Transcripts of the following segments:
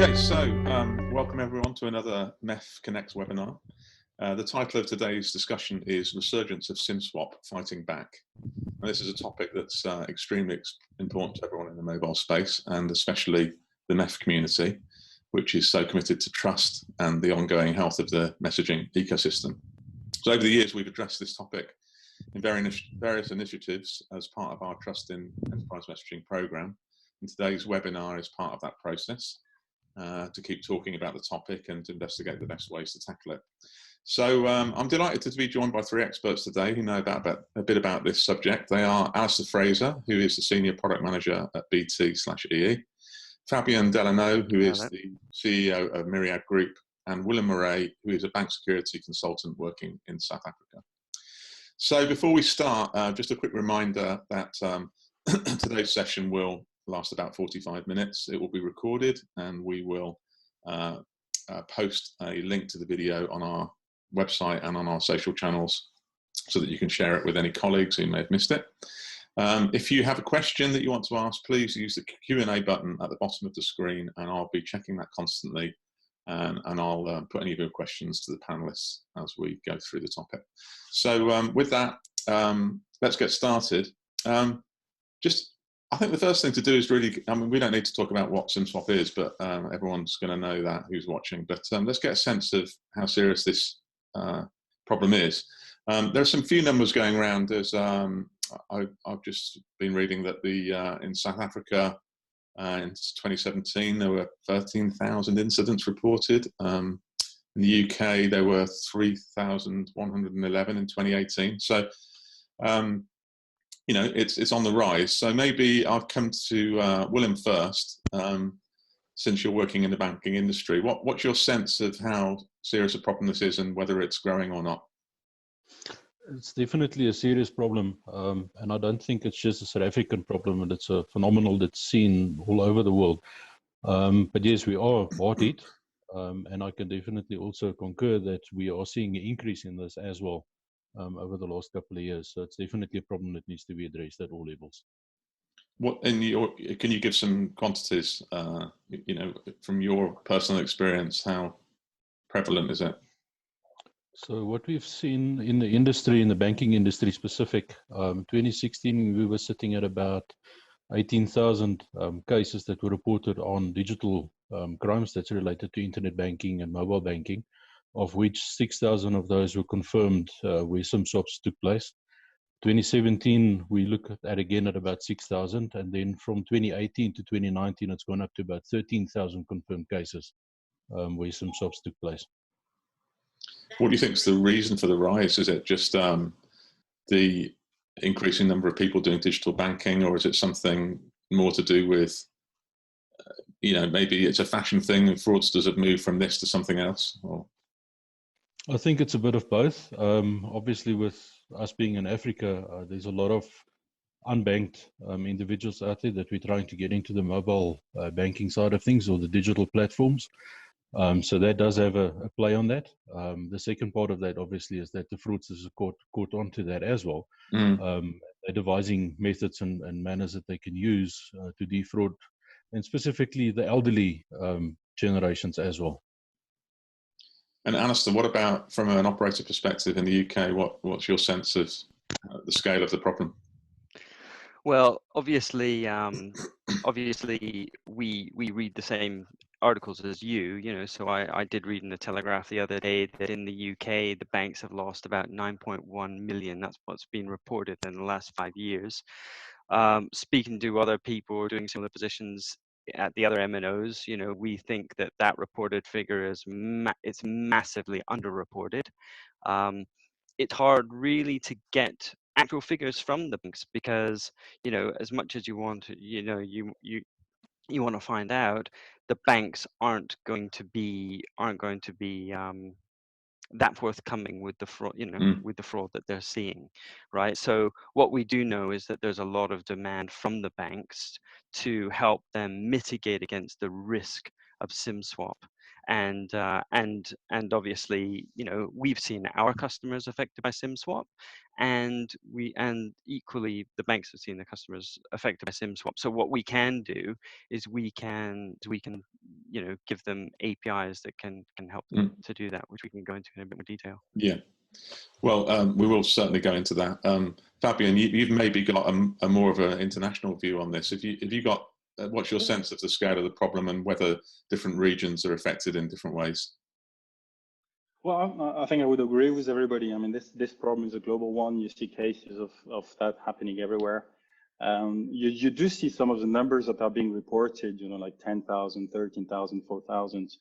Okay, so welcome everyone to another MEF Connects webinar. The title of today's discussion is Resurgence of SimSwap Fighting Back. And this is a topic that's extremely important to everyone in the mobile space, and especially the MEF community, which is so committed to trust and the ongoing health of the messaging ecosystem. So over the years, we've addressed this topic in various initiatives as part of our Trust in Enterprise Messaging program. And today's webinar is part of that process. To keep talking about the topic and to investigate the best ways to tackle it. So I'm delighted to be joined by three experts today who know a bit about this subject. They are Allister Fraser, who is the Senior Product Manager at BT/EE, Fabien Delanaud, who is the CEO of Myriad Group, and Willem Marais, who is a bank security consultant working in South Africa. So before we start, just a quick reminder that today's session will last about 45 minutes. It will be recorded, and we will post a link to the video on our website and on our social channels so that you can share it with any colleagues who may have missed it. If you have a question that you want to ask, please use the Q&A button at the bottom of the screen, and I'll be checking that constantly, and I'll put any of your questions to the panelists as we go through the topic. So with that, let's get started. I think the first thing to do is really, we don't need to talk about what SimSwap is, but everyone's going to know that who's watching. But let's get a sense of how serious this problem is. There are some few numbers going around. There's, I've just been reading that in South Africa in 2017 there were 13,000 incidents reported. In the UK there were 3,111 in 2018. So you know, it's on the rise. So maybe I'll come to Willem first, since you're working in the banking industry. What's your sense of how serious a problem this is and whether it's growing or not? It's definitely a serious problem, and I don't think it's just a South African problem, and it's a phenomenon that's seen all over the world. But yes, we are hard hit, and I can definitely also concur that we are seeing an increase in this as well. Over the last couple of years. So it's definitely a problem that needs to be addressed at all levels. Can you give some quantities, you know, from your personal experience, how prevalent is it? So what we've seen in the industry, in the banking industry specific, 2016, we were sitting at about 18,000 cases that were reported on digital crimes that's related to internet banking and mobile banking, of which 6,000 of those were confirmed where SimSwaps took place. 2017, we look at again at about 6,000, and then from 2018 to 2019, it's gone up to about 13,000 confirmed cases where SimSwaps took place. What do you think is the reason for the rise? Is it just the increasing number of people doing digital banking, or is it something more to do with, you know, maybe it's a fashion thing and fraudsters have moved from this to something else? Or? I think it's a bit of both. Obviously, with us being in Africa, there's a lot of unbanked individuals out there that we're trying to get into the mobile banking side of things, or the digital platforms. So that does have a play on that. The second part of that, obviously, is that the fraudsters are caught onto that as well. They're devising methods and manners that they can use to defraud, and specifically the elderly generations as well. And Allister, what about from an operator perspective in the UK? What's your sense of the scale of the problem? Well, obviously, we read the same articles as you know. So I did read in the Telegraph the other day that in the UK the banks have lost about 9.1 million. That's what's been reported in the last 5 years. Speaking to other people doing similar positions at the other MNOs, you know, we think that reported figure is it's massively underreported. It's hard really to get actual figures from the banks because, you know, as much as you want to, you know, you want to find out, the banks aren't going to be that forthcoming with the fraud, you know, with the fraud that they're seeing, right? So what we do know is that there's a lot of demand from the banks to help them mitigate against the risk of SimSwap. and obviously, we've seen our customers affected by SIM swap, and equally the banks have seen their customers affected by SIM swap. So what we can do is we can give them APIs that can help them to do that, which we can go into in a bit more detail. Yeah. Well, we will certainly go into that. Fabien, you've maybe got a more of an international view on this. Have you got what's your sense of the scale of the problem and whether different regions are affected in different ways? Well, I think I would agree with everybody. I mean, this problem is a global one. You see cases of that happening everywhere. You do see some of the numbers that are being reported, like 10,000, 13,000, 4,000.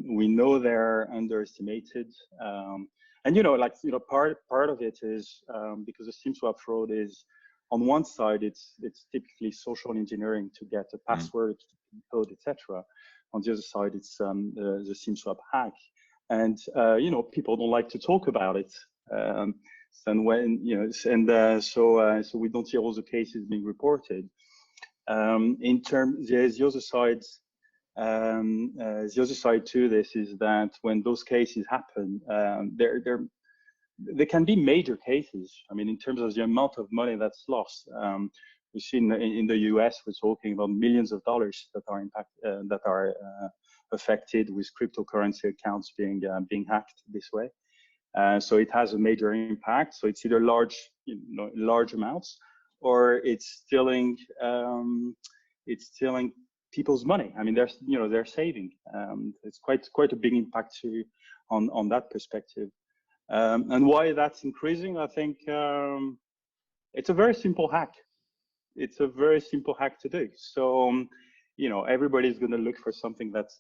We know they're underestimated. And part of it is because the SIM swap fraud is, on one side, it's typically social engineering to get a password, code, etc. On the other side, it's the SIM swap hack, and people don't like to talk about it. And when so we don't see all the cases being reported. In terms, there's the other side. The other side to this is that when those cases happen, there can be major cases. I mean, in terms of the amount of money that's lost, we've seen in the US, we're talking about millions of dollars that are affected with cryptocurrency accounts being hacked this way. So it has a major impact. So it's either large amounts, or it's stealing people's money. I mean, they're saving. It's quite a big impact on that perspective. And why that's increasing, I think it's a very simple hack. It's a very simple hack to do. So, everybody's going to look for something that's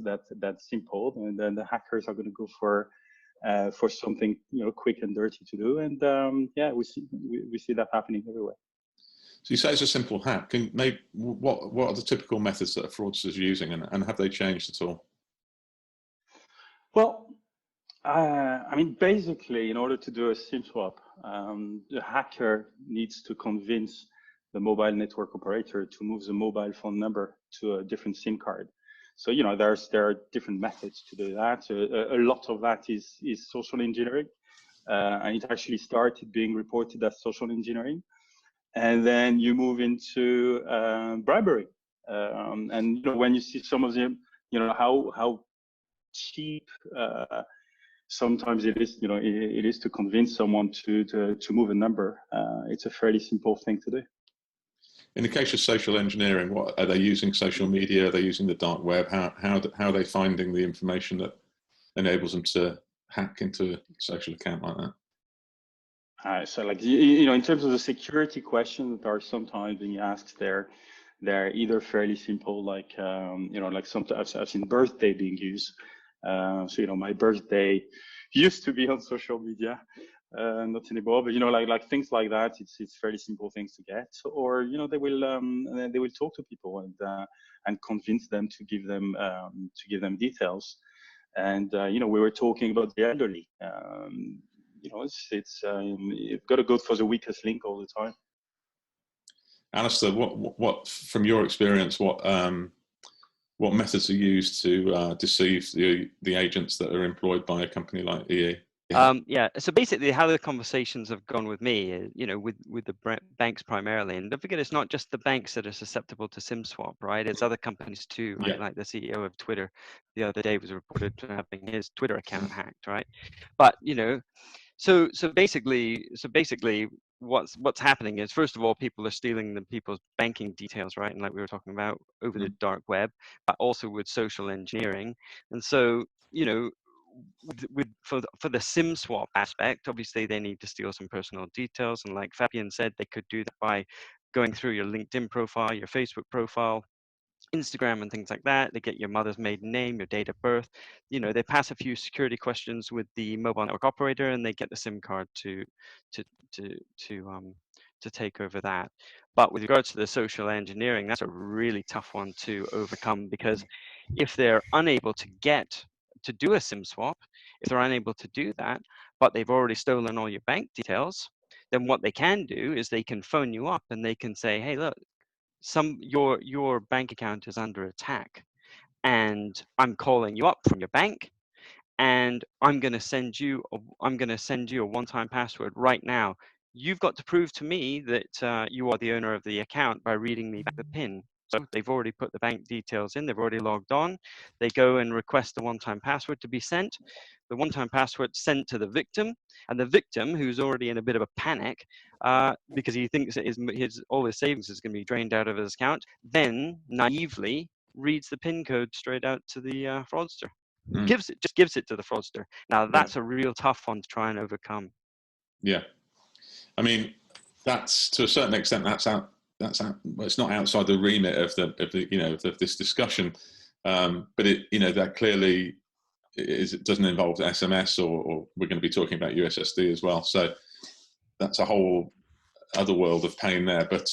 simple, and then the hackers are going to go for something quick and dirty to do. And we see that happening everywhere. So you say it's a simple hack. What are the typical methods that fraudsters are using, and have they changed at all? Well, I mean, basically, in order to do a SIM swap, the hacker needs to convince the mobile network operator to move the mobile phone number to a different SIM card. So, there are different methods to do that. A lot of that is social engineering, and it actually started being reported as social engineering. And then you move into bribery, and when you see some of them, how cheap sometimes it is, it is to convince someone to move a number. It's a fairly simple thing to do. In the case of social engineering, what are they using? Social media? Are they using the dark web? How are they finding the information that enables them to hack into a social account like that? So, like, in terms of the security questions that are sometimes being asked, they're either fairly simple, like like sometimes I've seen birthday being used. So my birthday used to be on social media, not anymore. But like things like that, it's fairly simple things to get. Or they will talk to people and convince them to give them details. And we were talking about the elderly. You've got to go for the weakest link all the time. Allister, what from your experience, what methods are used to deceive the agents that are employed by a company like EE? So basically, how the conversations have gone with me, with the banks primarily, and don't forget, it's not just the banks that are susceptible to SIM swap, right? It's other companies too, right? Like the CEO of Twitter the other day was reported to having his Twitter account hacked, right? But so basically, what's happening is, first of all, people are stealing people's banking details, right? And like we were talking about, over the dark web, but also with social engineering. And so, for the SIM swap aspect, obviously they need to steal some personal details. And like Fabien said, they could do that by going through your LinkedIn profile, your Facebook profile, Instagram, and things like that. They get your mother's maiden name, your date of birth. They pass a few security questions with the mobile network operator, and they get the SIM card to take over that. But with regards to the social engineering, that's a really tough one to overcome, because if they're unable to do a SIM swap, if they're unable to do that, but they've already stolen all your bank details, then what they can do is they can phone you up and they can say, hey, look, your bank account is under attack, and I'm calling you up from your bank, and I'm going to send you a one-time password right now. You've got to prove to me that you are the owner of the account by reading me back the PIN. So they've already put the bank details in, they've already logged on. They go and request the one-time password to be sent. The one-time password sent to the victim, and the victim, who's already in a bit of a panic because he thinks that all his savings is going to be drained out of his account, then naively reads the PIN code straight out to the fraudster. Just gives it to the fraudster. Now that's a real tough one to try and overcome. Yeah, I mean, that's to a certain extent well, it's not outside the remit of this discussion, but that clearly it doesn't involve SMS, or we're going to be talking about USSD as well. So that's a whole other world of pain there. But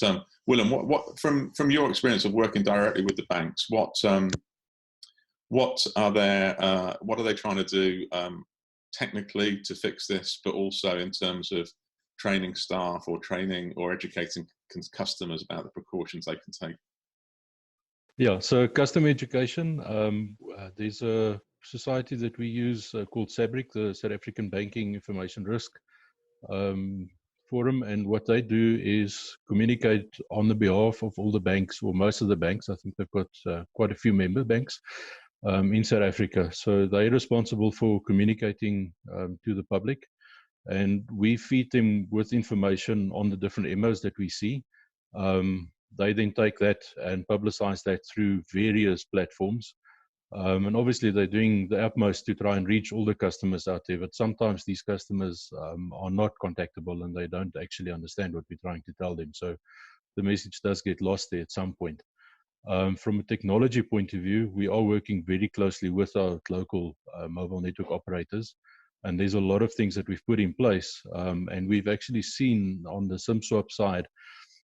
Willem, what from your experience of working directly with the banks, what are they trying to do technically to fix this, but also in terms of training staff or educating customers about the precautions they can take? Yeah, so customer education, there's a society that we use called SABRIC, the South African Banking Information Risk Forum, and what they do is communicate on the behalf of all the banks, or most of the banks. I think they've got quite a few member banks in South Africa. So they're responsible for communicating to the public, and we feed them with information on the different MOs that we see. They then take that and publicize that through various platforms. And obviously they're doing the utmost to try and reach all the customers out there, but sometimes these customers are not contactable and they don't actually understand what we're trying to tell them. So the message does get lost there at some point. From a technology point of view, we are working very closely with our local mobile network operators, and there's a lot of things that we've put in place. And we've actually seen on the SIM swap side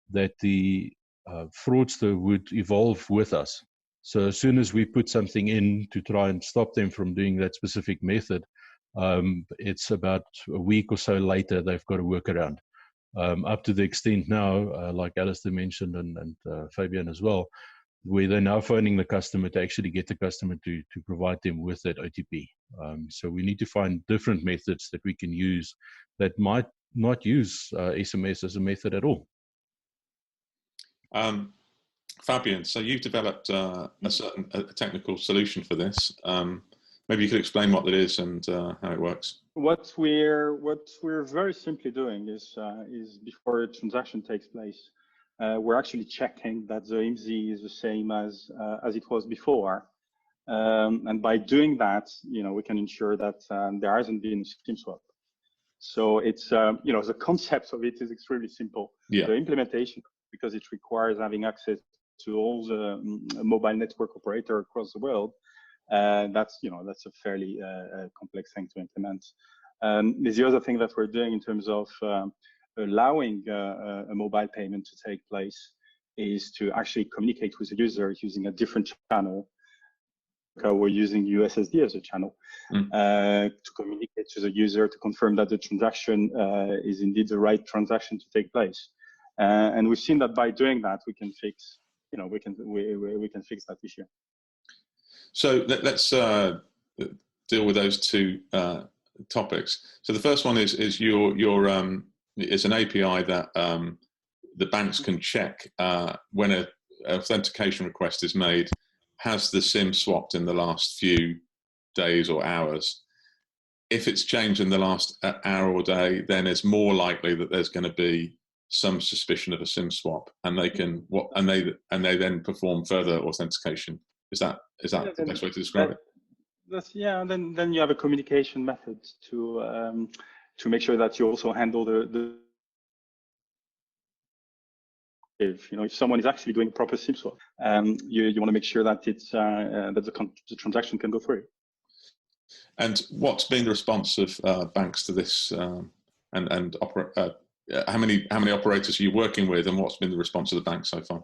that the fraudster would evolve with us. So as soon as we put something in to try and stop them from doing that specific method, it's about a week or so later they've got a workaround. Up to the extent now, like Allister mentioned and Fabien as well, where they're now phoning the customer to actually get the customer to provide them with that OTP. So we need to find different methods that we can use that might not use SMS as a method at all. Fabien, so you've developed a technical solution for this. Maybe you could explain what it is and how it works. What we're very simply doing is before a transaction takes place, we're actually checking that the IMSI is the same as it was before, and by doing that, we can ensure that there hasn't been a SIM swap. So it's the concept of it is extremely simple. Yeah. The implementation, because it requires having access to all the mobile network operator across the world, that's a fairly complex thing to implement. The other thing that we're doing in terms of allowing a mobile payment to take place is to actually communicate with the user using a different channel. We're using USSD as a channel to communicate to the user to confirm that the transaction is indeed the right transaction to take place. And we've seen that by doing that, we can fix, we can fix that issue. So let's deal with those two topics. So the first one is it's an API that the banks can check when an authentication request is made. Has the SIM swapped in the last few days or hours? If it's changed in the last hour or day, then it's more likely that there's going to be some suspicion of a SIM swap, and they can they then perform further authentication. Is that the best way to describe it? And then you have a communication method to make sure that you also handle the if someone is actually doing a proper SIM swap, you want to make sure that it's that the transaction can go through. And what's been the response of banks to this? How many operators are you working with, and what's been the response of the banks so far?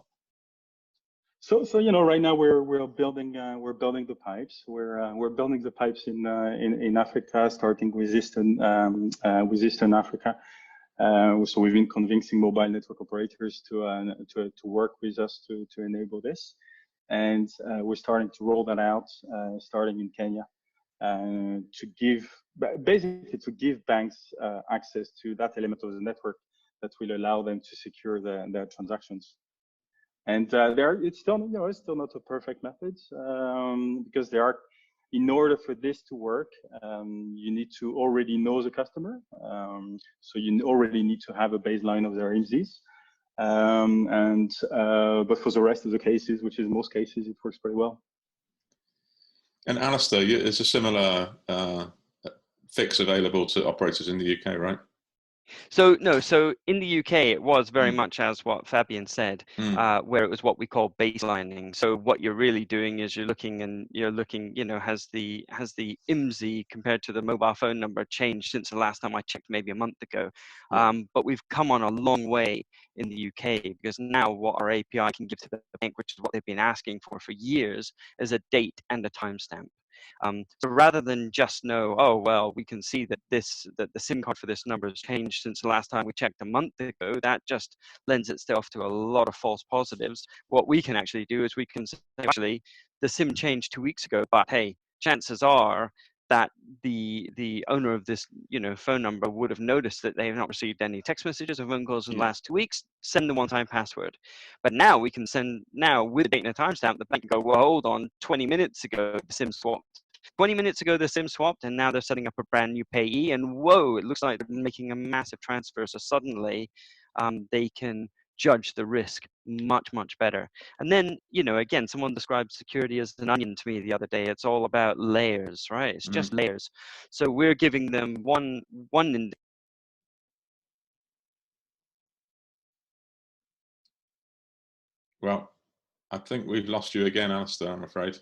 So right now we're building the pipes. We're building the pipes in Africa, starting with Eastern Africa. So we've been convincing mobile network operators to work with us to enable this. and we're starting to roll that out, starting in Kenya, to give banks access to that element of the network that will allow them to secure their transactions. And it's still, it's still not a perfect method, because in order for this to work, you need to already know the customer. So you already need to have a baseline of their IMSIs. But for the rest of the cases, which is most cases, it works pretty well. And Allister, it's a similar fix available to operators in the UK, right? So no, so in the UK it was very much as what Fabien said, where it was what we call baselining. So what you're really doing is you're looking, has the IMSI compared to the mobile phone number changed since the last time I checked, maybe a month ago. But we've come on a long way in the UK, because now what our API can give to the bank, which is what they've been asking for years, is a date and a timestamp. So rather than just know, oh, well, we can see that the SIM card for this number has changed since the last time we checked a month ago, that just lends itself to a lot of false positives. What we can actually do is we can say, actually, the SIM changed 2 weeks ago, but hey, chances are that the owner of this phone number would have noticed that they have not received any text messages or phone calls in the last 2 weeks. Send the one-time password. But now we can send, with a date and a timestamp, the bank can go, well, hold on, 20 minutes ago the SIM swapped. 20 minutes ago the SIM swapped, and now they're setting up a brand new payee, and whoa, it looks like they're making a massive transfer. So suddenly they can judge the risk much better. And then, again, someone described security as an onion to me the other day. It's all about layers, right? It's just layers. So we're giving them one Well, I think we've lost you again, Allister, I'm afraid.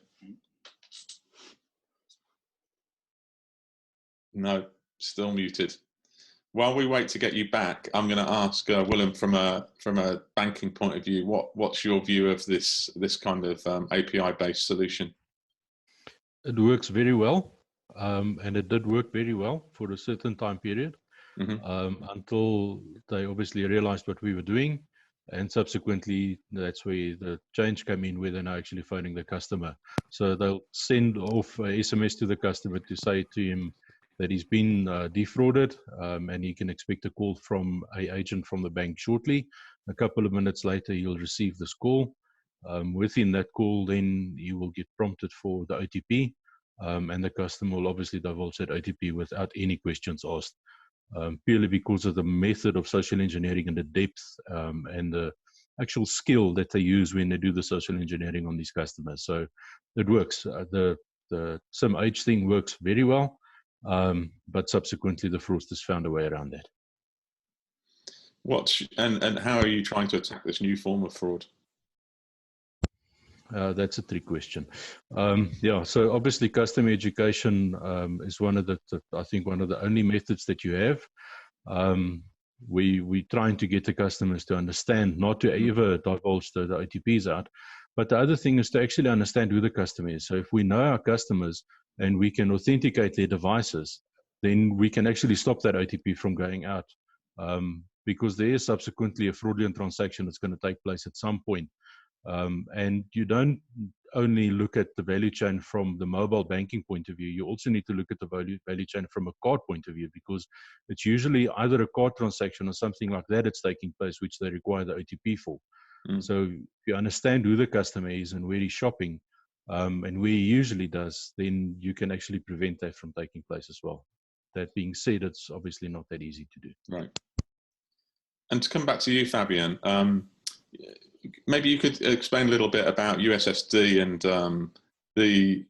No, still muted. While we wait to get you back, I'm going to ask Willem, from a banking point of view, what's your view of this kind of API-based solution? It works very well, and it did work very well for a certain time period, until they obviously realized what we were doing, and subsequently that's where the change came in, where they're now actually phoning the customer. So they'll send off a SMS to the customer to say to him that he's been defrauded, and he can expect a call from an agent from the bank shortly. A couple of minutes later, he'll receive this call. Within that call, then he will get prompted for the OTP, and the customer will obviously divulge that OTP without any questions asked, purely because of the method of social engineering and the depth and the actual skill that they use when they do the social engineering on these customers. So it works. The SIM-H thing works very well. But subsequently the fraudsters found a way around that. And how are you trying to attack this new form of fraud? That's a trick question. So obviously customer education is one of I think one of the only methods that you have. We're trying to get the customers to understand, not to ever divulge the OTPs out. But the other thing is to actually understand who the customer is. So if we know our customers and we can authenticate their devices, then we can actually stop that OTP from going out, because there is subsequently a fraudulent transaction that's going to take place at some point. And you don't only look at the value chain from the mobile banking point of view, you also need to look at the value chain from a card point of view, because it's usually either a card transaction or something like that that's taking place, which they require the OTP for. So if you understand who the customer is and where he's shopping, and where he usually does, then you can actually prevent that from taking place as well. That being said, it's obviously not that easy to do. Right. And to come back to you, Fabien, maybe you could explain a little bit about USSD and the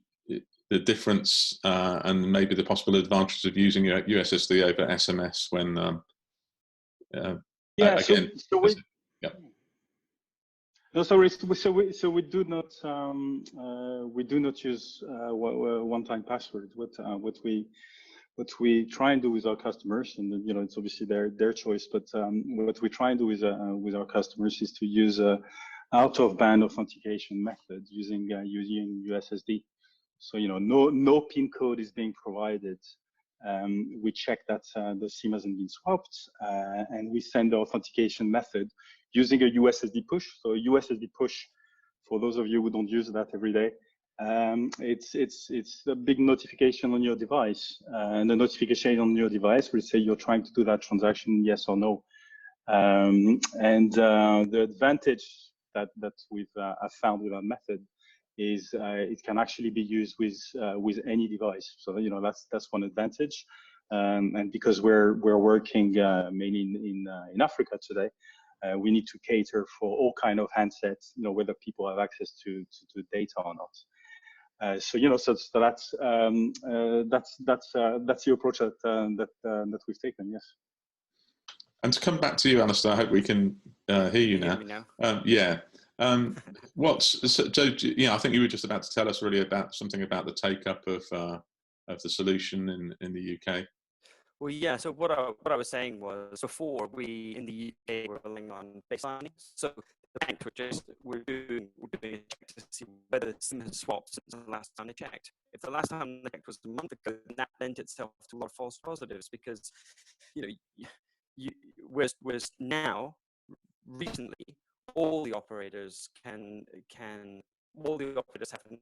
difference and maybe the possible advantages of using USSD over SMS when again. So we do not use one-time password. What we try and do with our customers, and it's obviously their choice, but what we try and do with our customers is to use a out-of-band authentication method using USSD. So no PIN code is being provided. We check that the SIM hasn't been swapped, and we send the authentication method using a USSD push. So a USSD push for those of you who don't use that every day. It's a big notification on your device, and the notification on your device will say you're trying to do that transaction, yes or no. The advantage that we've found with our method is it can actually be used with any device. So that's one advantage. And because we're working mainly in Africa today, we need to cater for all kind of handsets, whether people have access to data or not. So that's the approach that we've taken. Yes. And to come back to you, Allister, I hope we can hear you now. Yeah. I think you were just about to tell us really about something about the take-up of the solution in the UK. Well, yeah. So what I was saying was, before we in the UK were relying on baselining. So the banks were doing a check to see whether SIM has swapped since the last time they checked. If the last time they checked was a month ago, then that lent itself to a lot of false positives, because whereas now, recently, all the operators have an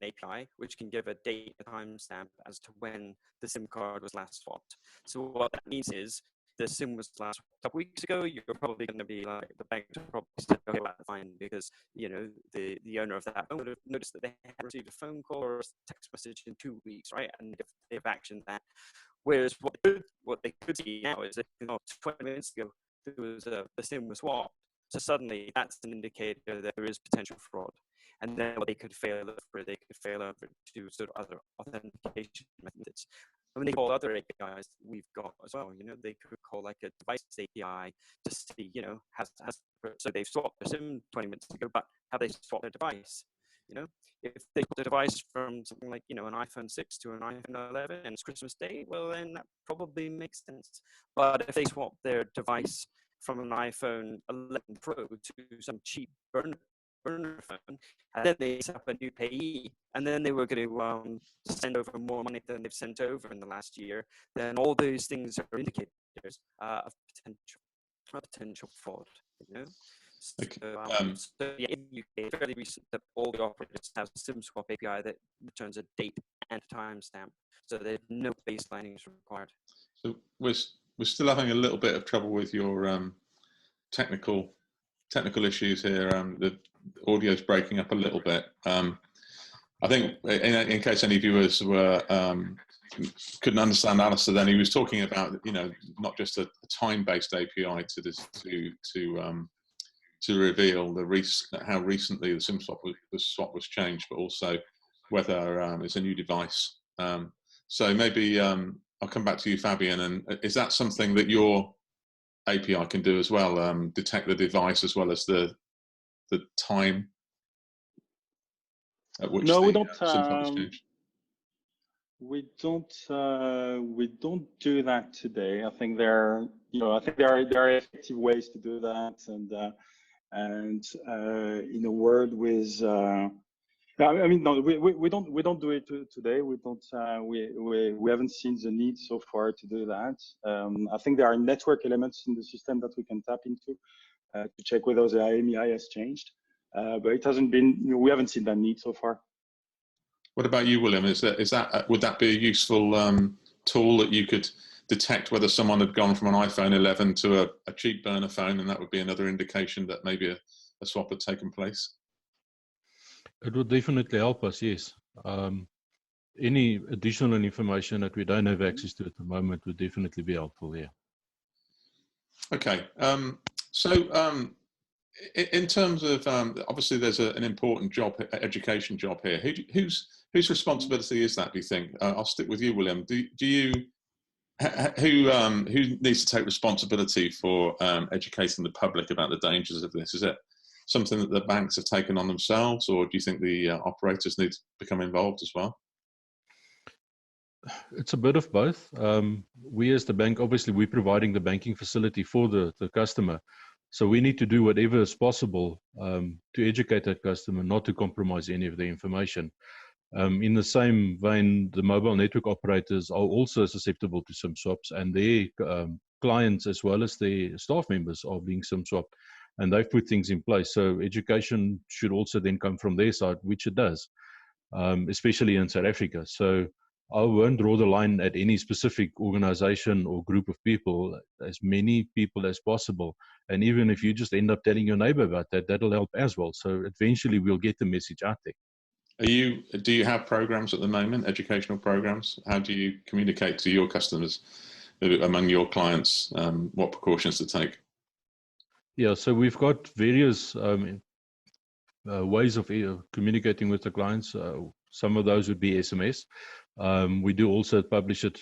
API which can give a date, a timestamp as to when the SIM card was last swapped. So what that means is, the SIM was last swapped a couple weeks ago, you're probably going to be like, the bank probably said, okay, well, that's fine, because the owner of that phone would have noticed that they had received a phone call or a text message in 2 weeks, right? And if they've actioned that. Whereas what they could see now is that 20 minutes ago the SIM was swapped. So suddenly that's an indicator that there is potential fraud. And then what they could fail over to sort of other authentication methods. I mean, they call other APIs we've got as well. They could call like a device API to see, so they've swapped their SIM 20 minutes ago, but have they swapped their device? If they put the device from something like, an iPhone 6 to an iPhone 11 and it's Christmas Day, well, then that probably makes sense. But if they swap their device from an iPhone 11 Pro to some cheap burner phone, and then they set up a new payee, and then they were going to send over more money than they've sent over in the last year, then all those things are indicators of potential fraud. Okay. So yeah, in the UK, it's fairly recent that all the operators have a SIM swap API that returns a date and a timestamp, so there's no baselining is required. So we're still having a little bit of trouble with your technical issues here. The audio's breaking up a little bit. I think in case any viewers couldn't understand Allister, then he was talking about not just a time-based API to reveal how recently the SIM swap was changed, but also whether it's a new device. So maybe I'll come back to you, Fabien. And is that something that your API can do as well? Detect the device as well as the time at which no, the we don't. SIM swap was changed? We don't do that today. I think there are effective ways to do that, and in a world with no, we don't do it today. We haven't seen the need so far to do that. I think there are network elements in the system that we can tap into to check whether the IMEI has changed, but it hasn't been. We haven't seen that need so far. What about you, Willem? Would that be a useful tool that you could detect whether someone had gone from an iPhone 11 to a cheap burner phone, and that would be another indication that maybe a swap had taken place? It would definitely help us, yes. Any additional information that we don't have access to at the moment would definitely be helpful, yeah. Okay. In terms of, obviously there's an important education job here. Whose responsibility is that, do you think? I'll stick with you, Willem. Who needs to take responsibility for educating the public about the dangers of this? Is it something that the banks have taken on themselves, or do you think the operators need to become involved as well? It's a bit of both. We as the bank, obviously we're providing the banking facility for the customer. So we need to do whatever is possible to educate that customer not to compromise any of the information. In the same vein, the mobile network operators are also susceptible to SIM swaps, and their clients as well as their staff members are being SIM swapped. and they've put things in place. So education should also then come from their side, which it does, especially in South Africa. So I won't draw the line at any specific organization or group of people, as many people as possible. And even if you just end up telling your neighbor about that, that'll help as well. So eventually we'll get the message out there. Do you have programs at the moment, educational programs? How do you communicate to your customers, among your clients, what precautions to take? Yeah, so we've got various ways of communicating with the clients. Some of those would be SMS. We do also publish it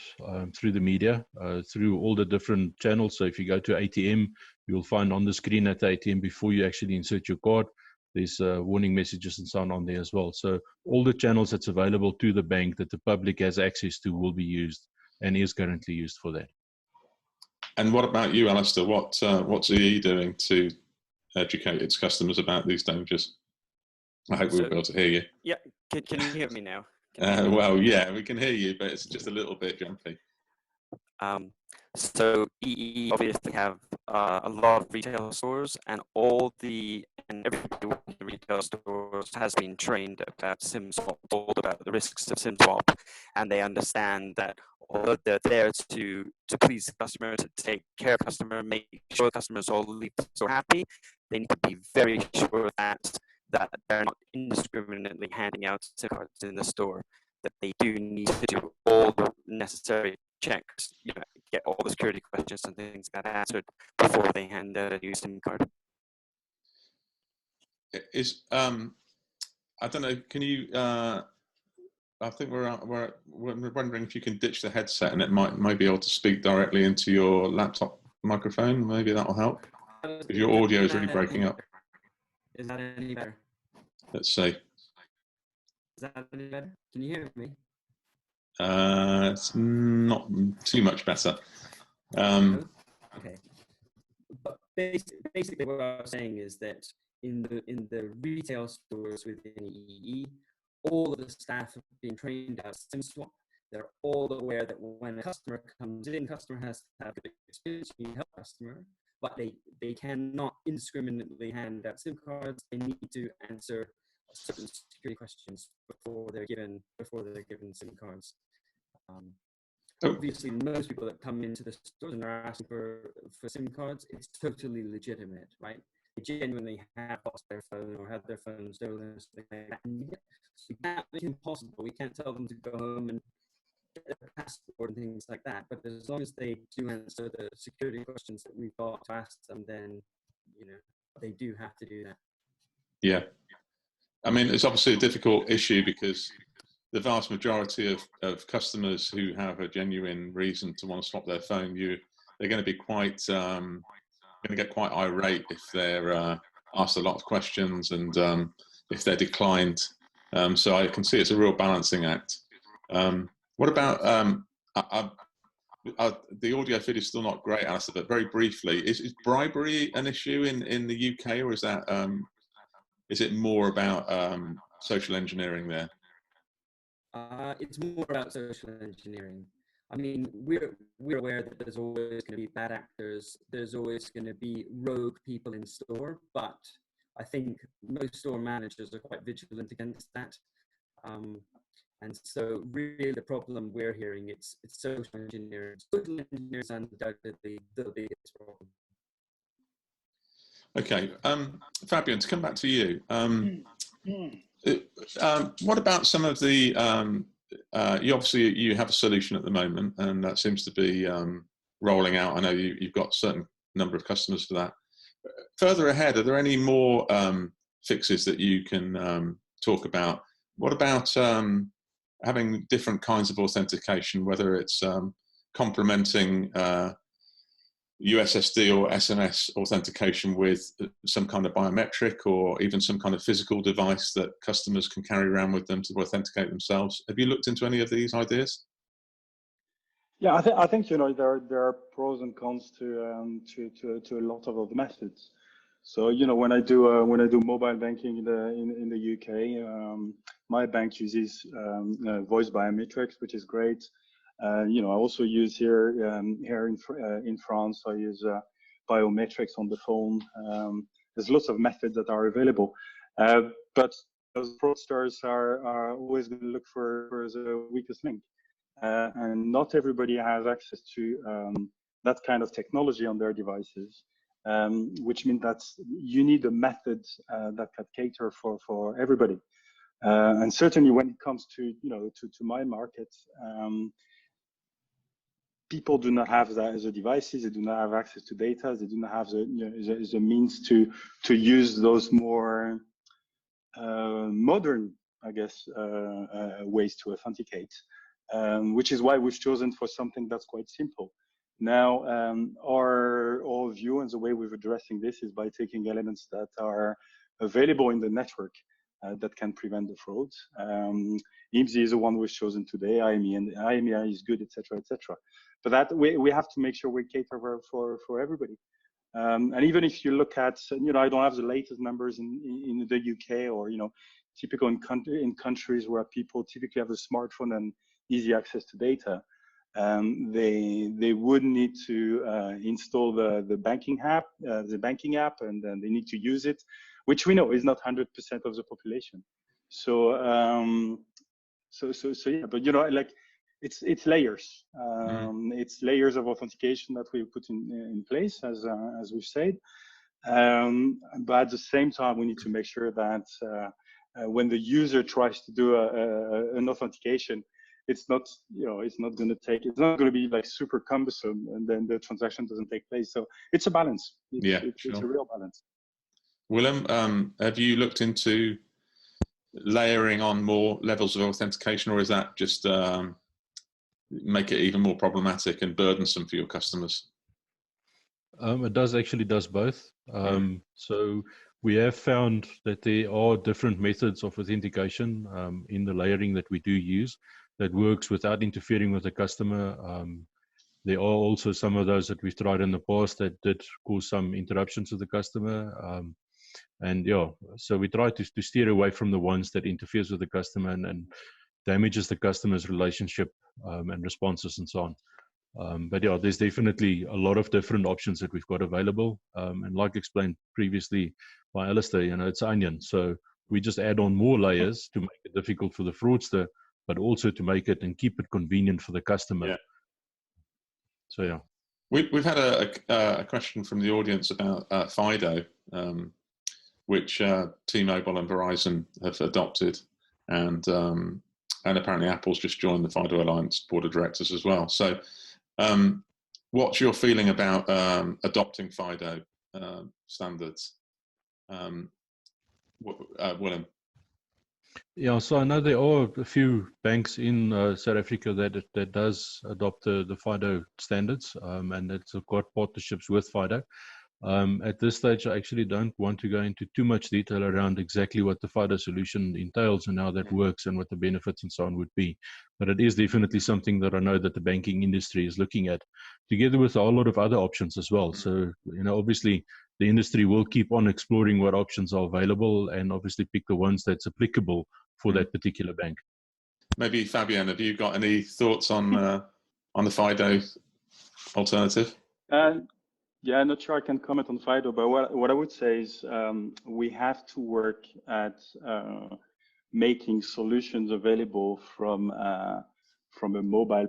through the media, through all the different channels. So if you go to ATM, you'll find on the screen at the ATM before you actually insert your card, there's warning messages and so on there as well. So all the channels that's available to the bank that the public has access to will be used and is currently used for that. And what about you, Allister? What's EE doing to educate its customers about these dangers? I hope we'll be able to hear you. Yeah, can you hear me now? Well, yeah, we can hear you, but it's just a little bit jumpy. So EE obviously have a lot of retail stores, and everybody working in retail stores has been trained about SIM-swap, told about the risks of SIM-swap, and they understand that although they're there to please the customer, to take care of the customer, make sure customers all leave the store happy, they need to be very sure that they're not indiscriminately handing out SIM cards in the store, that they do need to do all the necessary checks, get all the security questions and things like that answered before they hand out a new SIM card. I don't know, can you, I think we're wondering if you can ditch the headset and it might be able to speak directly into your laptop microphone. Maybe that'll help. If your audio is really breaking up. Is that any better? Let's see. Is that any better? Can you hear me? It's not too much better. Okay. But basically what I was saying is that in the retail stores within EE, all of the staff have been trained as SIM-swap. They're all aware that when a customer comes in, customer has to have a good experience, you help customer, but they cannot indiscriminately hand out SIM cards. They need to answer certain security questions before they're given SIM cards. Obviously, most people that come into the stores and are asking for SIM cards, it's totally legitimate, right? They genuinely have lost their phone or had their phone stolen, something like that. So that is impossible. We can't tell them to go home and get their passport and things like that. But as long as they do answer the security questions that we've got to ask them, then they do have to do that. Yeah, I mean, it's obviously a difficult issue because the vast majority of customers who have a genuine reason to want to swap their phone, they're going to be going to get quite irate if they're asked a lot of questions and if they're declined. So I can see it's a real balancing act. What about the audio feed is still not great, Allister, but very briefly, is bribery an issue in the UK, or is it more about social engineering there? It's more about social engineering. I mean, we're aware that there's always going to be bad actors. There's always going to be rogue people in store, but I think most store managers are quite vigilant against that. And so really the problem we're hearing, it's social engineering. Social engineers are undoubtedly the biggest problem. Okay, Fabien, to come back to you. What about some of the, you have a solution at the moment and that seems to be rolling out. I know you've got a certain number of customers for that. Further ahead, are there any more fixes that you can talk about? What about having different kinds of authentication, whether it's complementing USSD or SMS authentication with some kind of biometric or even some kind of physical device that customers can carry around with them to authenticate themselves? Have you looked into any of these ideas? Yeah, I think there are pros and cons to a lot of the methods. So when I do mobile banking in the UK, my bank uses voice biometrics, which is great. I also use here in France, I use biometrics on the phone. there's lots of methods that are available, but those fraudsters are always going to look for the weakest link, and not everybody has access to that kind of technology on their devices, which means that you need a method that can cater for everybody. And certainly when it comes to to my market, people do not have the devices, they do not have access to data, they do not have the means to use those more modern, I guess, ways to authenticate, which is why we've chosen for something that's quite simple. Now, our view and the way we're addressing this is by taking elements that are available in the network that can prevent the frauds. IMSI is the one we've chosen today. IMEI is good, etc., etc. But that we have to make sure we cater for everybody. And even if you look at, I don't have the latest numbers in the UK or typical in countries where people typically have a smartphone and easy access to data. They would need to install the banking app, and then they need to use it, which we know is not 100% of the population. So yeah, but like it's layers. It's layers of authentication that we put in place, as we've said. But at the same time, we need to make sure that when the user tries to do an authentication, it's not going to be like super cumbersome, and then the transaction doesn't take place. So it's a balance. It's a real balance. Willem, have you looked into layering on more levels of authentication, or is that just make it even more problematic and burdensome for your customers? It does both. So we have found that there are different methods of authentication in the layering that we do use that works without interfering with the customer. There are also some of those that we've tried in the past that did cause some interruptions to the customer. And yeah, so we try to steer away from the ones that interferes with the customer and damages the customer's relationship and responses and so on. But yeah, there's definitely a lot of different options that we've got available. And like explained previously by Allister, it's onion. So we just add on more layers to make it difficult for the fraudster, but also to make it and keep it convenient for the customer. Yeah. So yeah. We've had a question from the audience about FIDO, which T-Mobile and Verizon have adopted, and apparently Apple's just joined the FIDO Alliance board of directors as well. So what's your feeling about adopting FIDO standards? Willem? Yeah, so I know there are a few banks in South Africa that does adopt the FIDO standards, and it's got partnerships with FIDO. At this stage, I actually don't want to go into too much detail around exactly what the FIDO solution entails and how that works and what the benefits and so on would be. But it is definitely something that I know that the banking industry is looking at, together with a whole lot of other options as well. So, obviously, the industry will keep on exploring what options are available and obviously pick the ones that's applicable for that particular bank. Maybe Fabien, have you got any thoughts on the FIDO alternative? Yeah, I'm not sure I can comment on FIDO, but what I would say is we have to work at making solutions available from a mobile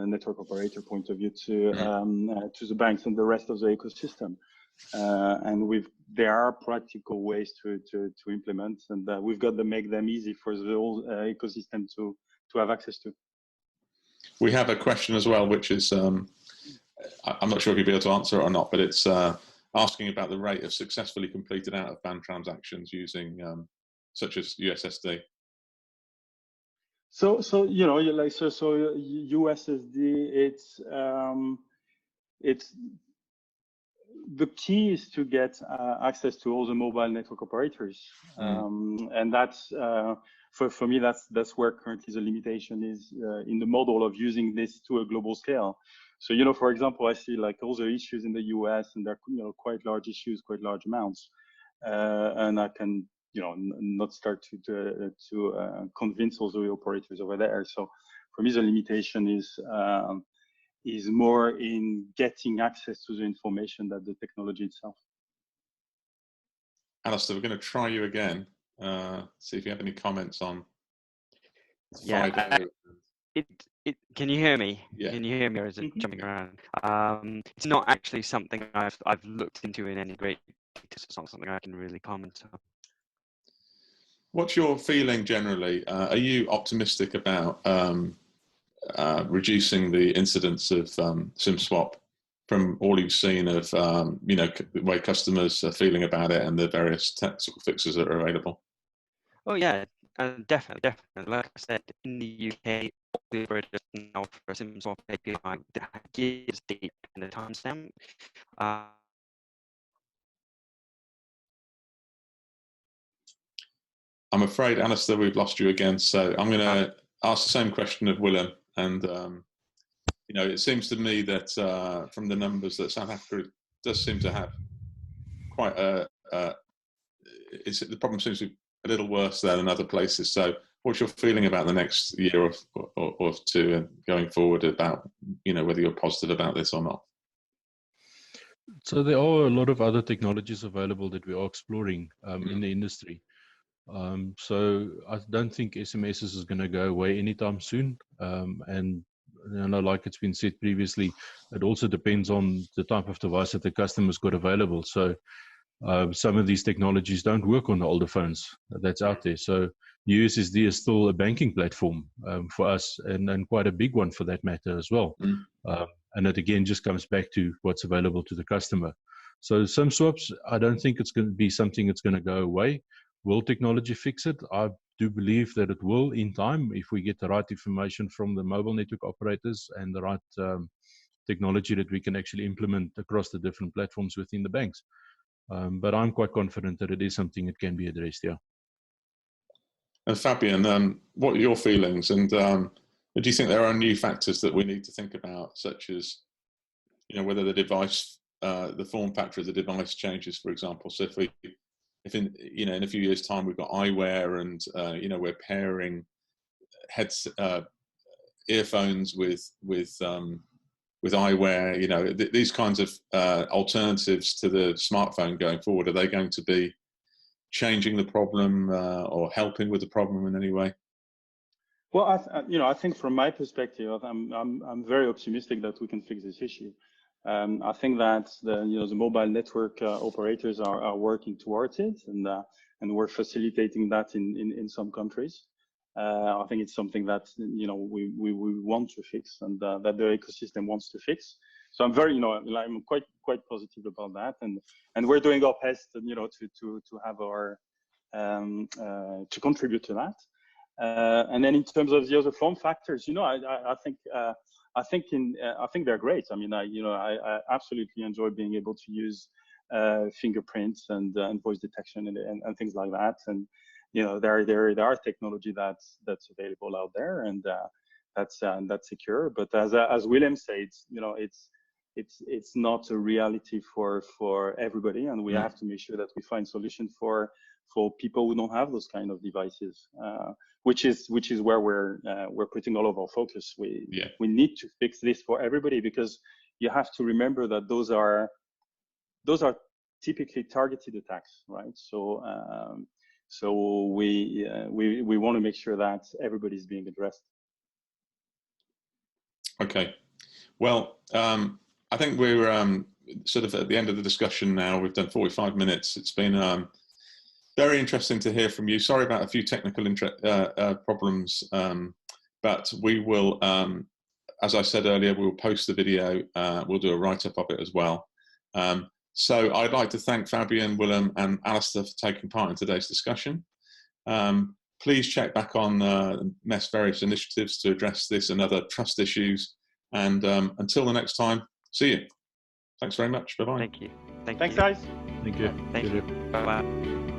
network operator point of view to the banks and the rest of the ecosystem. And there are practical ways to implement, and we've got to make them easy for the whole ecosystem to have access to. We have a question as well, which is, I'm not sure if you'll be able to answer it or not, but it's asking about the rate of successfully completed out-of-band transactions using such as USSD. So USSD, it's the key is to get access to all the mobile network operators, and that's for me that's where currently the limitation is in the model of using this to a global scale. So for example, I see like all the issues in the US, and they're quite large issues, quite large amounts, and I can not start to convince all the operators over there. So for me the limitation is more in getting access to the information than the technology itself. Allister, we're going to try you again. See if you have any comments on Yeah, FIDO. Can you hear me? Yeah. Can you hear me, or is it jumping around? It's not actually something I've looked into in any great detail. It's not something I can really comment on. What's your feeling generally? Are you optimistic about reducing the incidence of SIM swap from all you've seen of the way customers are feeling about it and the various technical fixes that are available? Oh yeah, definitely. Like I said, in the UK, all the operators now for a SIM swap API that gives the timestamp. I'm afraid, Allister, we've lost you again. So I'm going to ask the same question of Willem. And, it seems to me that from the numbers that South Africa does seem to have quite the problem seems to be a little worse there than other places. So what's your feeling about the next year or two and going forward about, whether you're positive about this or not? So there are a lot of other technologies available that we are exploring in the industry. So I don't think SMS is going to go away anytime soon. And like it's been said previously, it also depends on the type of device that the customer's got available. So some of these technologies don't work on the older phones that's out there. So USSD is still a banking platform for us, and quite a big one for that matter as well. And it again just comes back to what's available to the customer. So SIM swaps, I don't think it's going to be something that's going to go away. Will technology fix it? I do believe that it will in time if we get the right information from the mobile network operators and the right technology that we can actually implement across the different platforms within the banks. But I'm quite confident that it is something that can be addressed, yeah. And Fabien, what are your feelings? And do you think there are new factors that we need to think about, such as, whether the device, the form factor of the device changes, for example? So if in a few years' time we've got eyewear and we're pairing earphones with eyewear, these kinds of alternatives to the smartphone going forward, are they going to be changing the problem or helping with the problem in any way? Well, I think from my perspective, I'm very optimistic that we can fix this issue. I think that the mobile network operators are working towards it, and we're facilitating that in some countries. I think it's something that we want to fix, and that the ecosystem wants to fix. So I'm very I'm quite positive about that, and we're doing our best to have our to contribute to that. And then in terms of the other form factors, I think they're great. I mean, I absolutely enjoy being able to use fingerprints and voice detection and things like that. And there are technology that's available out there, and that's secure. But as Willem said, it's not a reality for everybody, and we have to make sure that we find solutions for people who don't have those kind of devices, which is where we're putting all of our focus. We need to fix this for everybody, because you have to remember that those are typically targeted attacks, right? So we want to make sure that everybody's being addressed. Okay, well, I think we're sort of at the end of the discussion now. We've done 45 minutes. It's been very interesting to hear from you. Sorry about a few technical problems, but we will, as I said earlier, we'll post the video. We'll do a write-up of it as well. So I'd like to thank Fabien, Willem, and Allister for taking part in today's discussion. Please check back on MEF's various initiatives to address this and other trust issues. And until the next time, see you. Thanks very much. Bye-bye. Thank you. Thanks, guys. Thank you. Thank you. Bye-bye.